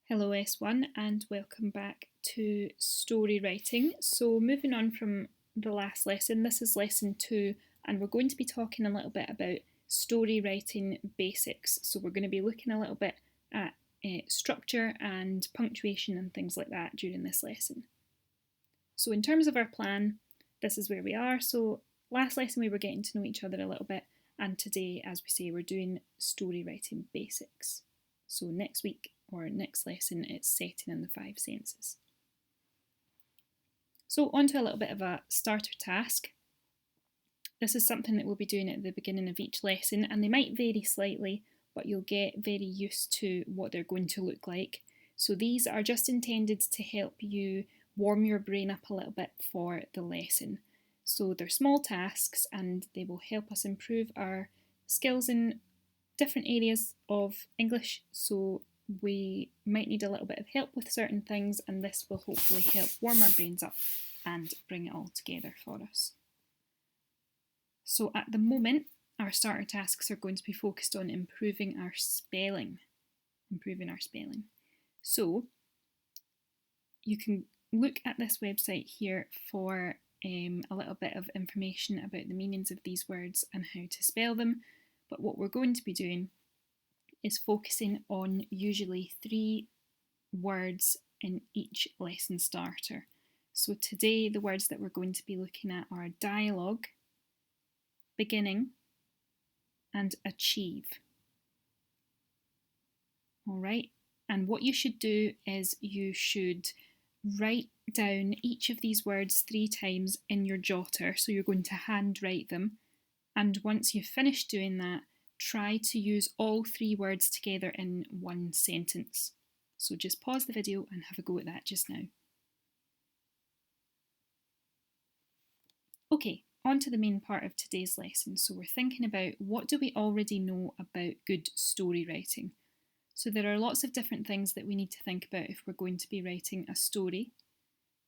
Hello S1 and welcome back to story writing. So moving on from the last lesson, this is lesson 2 and we're going to be talking a little bit about story writing basics. So we're going to be looking a little bit at structure and punctuation and things like that during this lesson. So in terms of our plan, this is where we are. So last lesson we were getting to know each other a little bit, and today, as we say, we're doing story writing basics. So next week or next lesson, it's setting in the 5 senses. So on to a little bit of a starter task. This is something that we'll be doing at the beginning of each lesson, and they might vary slightly, but you'll get very used to what they're going to look like. So these are just intended to help you warm your brain up a little bit for the lesson. So they're small tasks and they will help us improve our skills in different areas of English. So we might need a little bit of help with certain things, and this will hopefully help warm our brains up and bring it all together for us. So at the moment, our starter tasks are going to be focused on improving our spelling. So you can look at this website here for a little bit of information about the meanings of these words and how to spell them. But what we're going to be doing is focusing on usually 3 words in each lesson starter. So today the words that we're going to be looking at are dialogue, beginning, and achieve. Alright, and what you should do is you should write down each of these words 3 times in your jotter, so you're going to handwrite them, and once you've finished doing that, try to use all 3 words together in one sentence. So just pause the video and have a go at that just now. Okay, on to the main part of today's lesson. So we're thinking about what do we already know about good story writing. So there are lots of different things that we need to think about if we're going to be writing a story.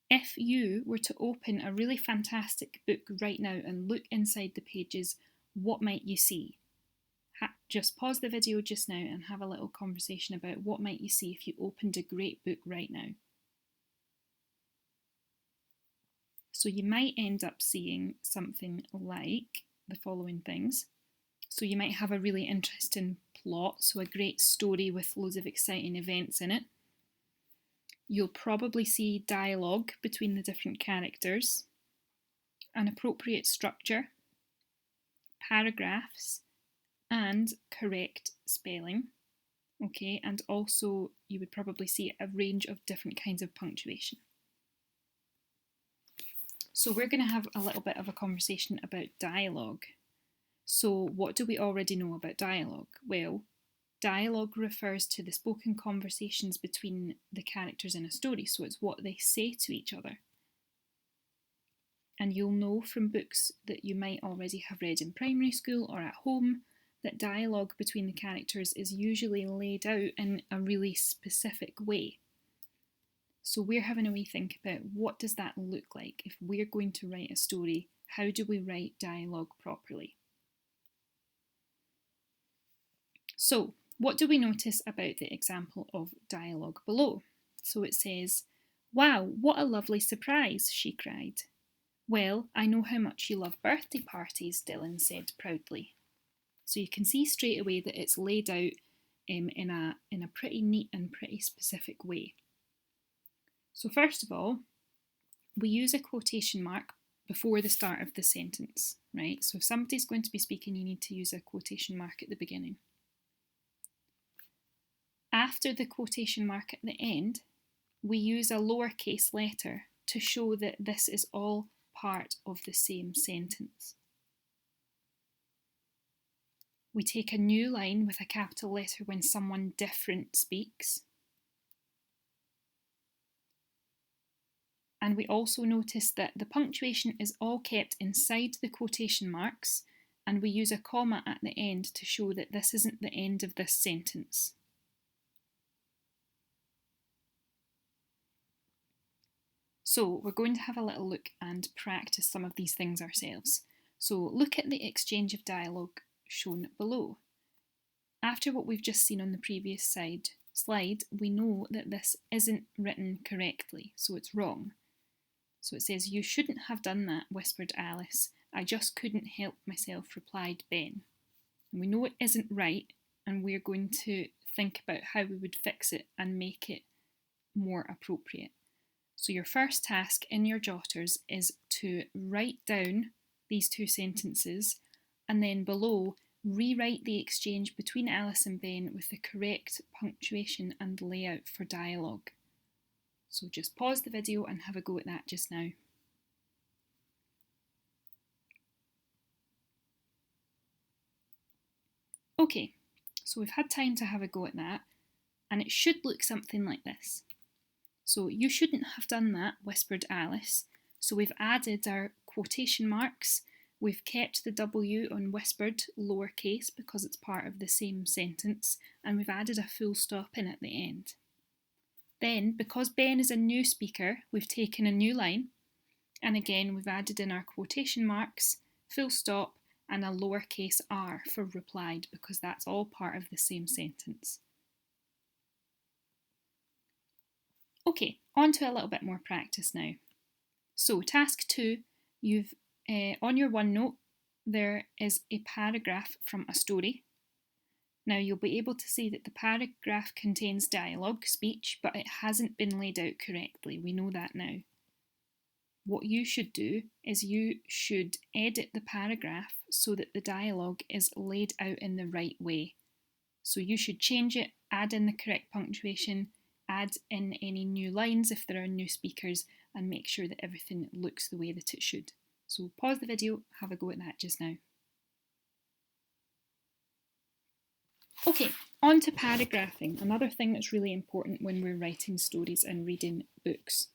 If you were to open a really fantastic book right now and look inside the pages, what might you see? Just pause the video just now and have a little conversation about what might you see if you opened a great book right now. So you might end up seeing something like the following things. So you might have a really interesting plot, so a great story with loads of exciting events in it. You'll probably see dialogue between the different characters, an appropriate structure, paragraphs, and correct spelling. Okay, and also you would probably see a range of different kinds of punctuation. So we're going to have a little bit of a conversation about dialogue. So what do we already know about dialogue? Well, dialogue refers to the spoken conversations between the characters in a story, so it's what they say to each other. And you'll know from books that you might already have read in primary school or at home that dialogue between the characters is usually laid out in a really specific way. So we're having a wee think about what does that look like if we're going to write a story. How do we write dialogue properly? So what do we notice about the example of dialogue below? So it says, "Wow, what a lovely surprise," she cried. "Well, I know how much you love birthday parties," Dylan said proudly. So you can see straight away that it's laid out in a pretty neat and pretty specific way. So first of all, we use a quotation mark before the start of the sentence, right? So if somebody's going to be speaking, you need to use a quotation mark at the beginning. After the quotation mark at the end, we use a lowercase letter to show that this is all part of the same sentence. We take a new line with a capital letter when someone different speaks. And we also notice that the punctuation is all kept inside the quotation marks, and we use a comma at the end to show that this isn't the end of this sentence. So we're going to have a little look and practice some of these things ourselves. So look at the exchange of dialogue shown below. After what we've just seen on the previous slide, we know that this isn't written correctly, so it's wrong. So it says, "You shouldn't have done that," whispered Alice. "I just couldn't help myself," replied Ben. And we know it isn't right, and we're going to think about how we would fix it and make it more appropriate. So your first task in your jotters is to write down these two sentences, and then below rewrite the exchange between Alice and Ben with the correct punctuation and layout for dialogue. So just pause the video and have a go at that just now. Okay, so we've had time to have a go at that, and it should look something like this. So, "You shouldn't have done that," whispered Alice. So we've added our quotation marks, we've kept the W on whispered lowercase because it's part of the same sentence, and we've added a full stop in at the end. Then, because Ben is a new speaker, we've taken a new line, and again we've added in our quotation marks, full stop, and a lowercase r for replied because that's all part of the same sentence. Okay, on to a little bit more practice now. So task 2, you've on your OneNote there is a paragraph from a story. Now you'll be able to see that the paragraph contains dialogue, speech, but it hasn't been laid out correctly. We know that now. What you should do is you should edit the paragraph so that the dialogue is laid out in the right way. So you should change it, add in the correct punctuation, add in any new lines if there are new speakers, and make sure that everything looks the way that it should. So pause the video, have a go at that just now. Okay, on to paragraphing, another thing that's really important when we're writing stories and reading books.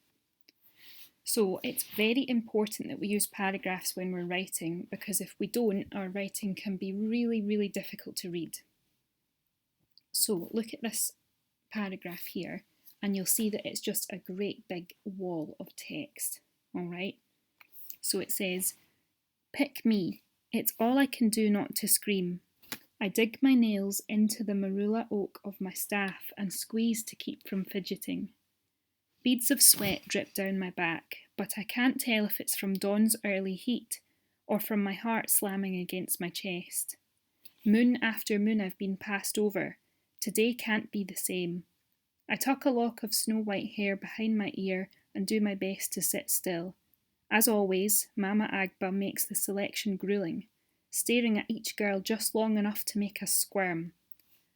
So it's very important that we use paragraphs when we're writing, because if we don't, our writing can be really, really difficult to read. So look at this paragraph here, and you'll see that it's just a great big wall of text. All right, so it says, "Pick me, it's all I can do not to scream. I dig my nails into the marula oak of my staff and squeeze to keep from fidgeting. Beads of sweat drip down my back, but I can't tell if it's from dawn's early heat or from my heart slamming against my chest. Moon after moon I've been passed over. Today can't be the same. I tuck a lock of snow-white hair behind my ear and do my best to sit still. As always, Mama Agba makes the selection grueling, staring at each girl just long enough to make us squirm.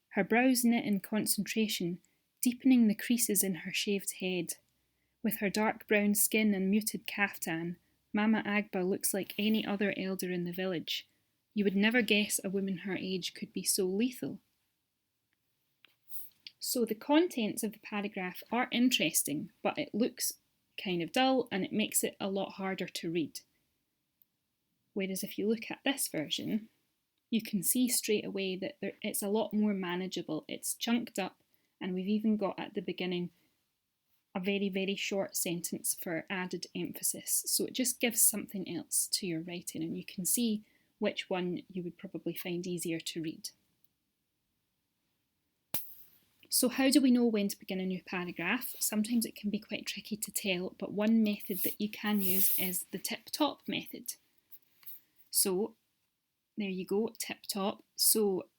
Her brows knit in concentration, deepening the creases in her shaved head. With her dark brown skin and muted kaftan, Mama Agba looks like any other elder in the village. You would never guess a woman her age could be so lethal." So the contents of the paragraph are interesting, but it looks kind of dull and it makes it a lot harder to read. Whereas if you look at this version, you can see straight away that it's a lot more manageable. It's chunked up, and we've even got at the beginning a very, very short sentence for added emphasis. So it just gives something else to your writing, and you can see which one you would probably find easier to read. So how do we know when to begin a new paragraph? Sometimes it can be quite tricky to tell, but one method that you can use is the tip-top method. So there you go, tip-top. So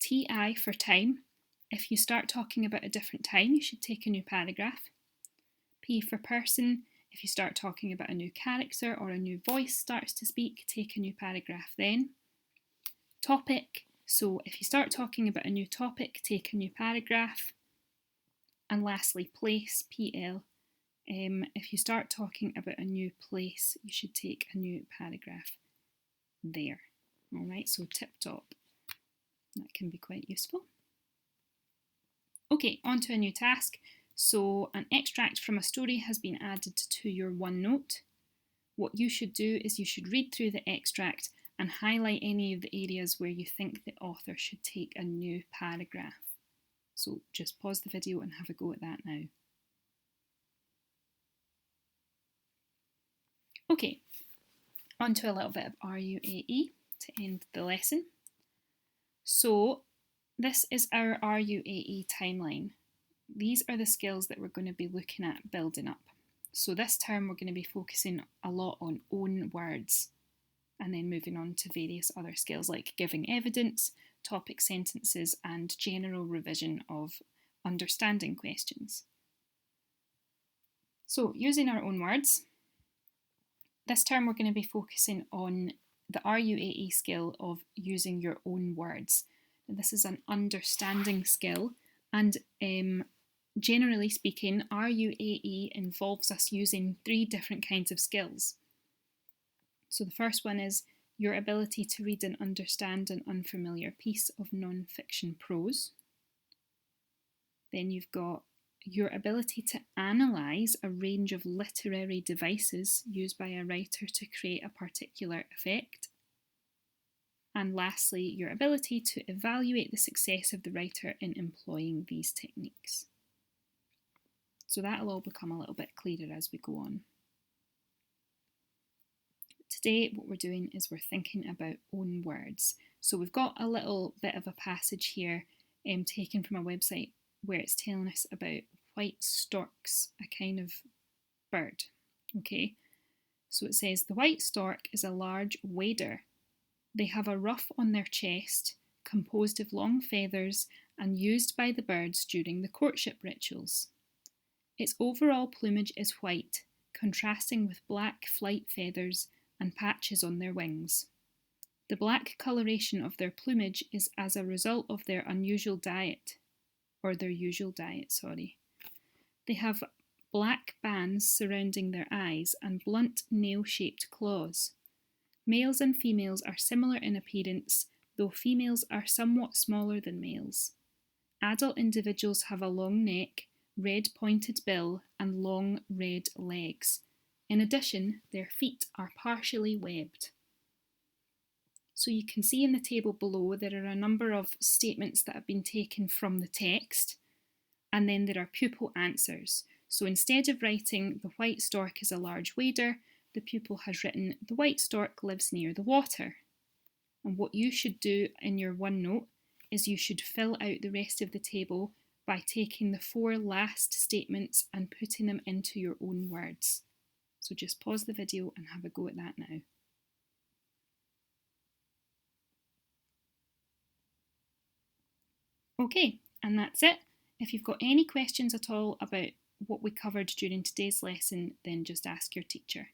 TI for time. If you start talking about a different time, you should take a new paragraph. P for person. If you start talking about a new character or a new voice starts to speak, take a new paragraph then. Topic. So if you start talking about a new topic, take a new paragraph. And lastly, place, PL. If you start talking about a new place, you should take a new paragraph there. All right, so tip-top. That can be quite useful. Okay, on to a new task. So an extract from a story has been added to your OneNote. What you should do is you should read through the extract and highlight any of the areas where you think the author should take a new paragraph. So just pause the video and have a go at that now. Okay, on to a little bit of RUAE to end the lesson. So This is our RUAE timeline. These are the skills that we're going to be looking at building up. So this term we're going to be focusing a lot on own words and then moving on to various other skills like giving evidence, topic sentences and general revision of understanding questions. So using our own words, this term we're going to be focusing on the RUAE skill of using your own words. This is an understanding skill, and generally speaking, RUAE involves us using 3 different kinds of skills. So the first one is your ability to read and understand an unfamiliar piece of non-fiction prose. Then you've got your ability to analyse a range of literary devices used by a writer to create a particular effect. And lastly, your ability to evaluate the success of the writer in employing these techniques. So that'll all become a little bit clearer as we go on. Today, what we're doing is we're thinking about own words. So we've got a little bit of a passage here taken from a website where it's telling us about white storks, a kind of bird. Okay, so it says the white stork is a large wader. They have a ruff on their chest, composed of long feathers and used by the birds during the courtship rituals. Its overall plumage is white, contrasting with black flight feathers and patches on their wings. The black coloration of their plumage is as a result of their unusual diet, or their usual diet, sorry. They have black bands surrounding their eyes and blunt nail-shaped claws. Males and females are similar in appearance, though females are somewhat smaller than males. Adult individuals have a long neck, red pointed bill, and long red legs. In addition, their feet are partially webbed. So you can see in the table below there are a number of statements that have been taken from the text, and then there are pupil answers. So instead of writing the white stork is a large wader, the pupil has written the white stork lives near the water. And what you should do in your OneNote is you should fill out the rest of the table by taking the 4 last statements and putting them into your own words. So just pause the video and have a go at that now. Okay, and that's it. If you've got any questions at all about what we covered during today's lesson, then just ask your teacher.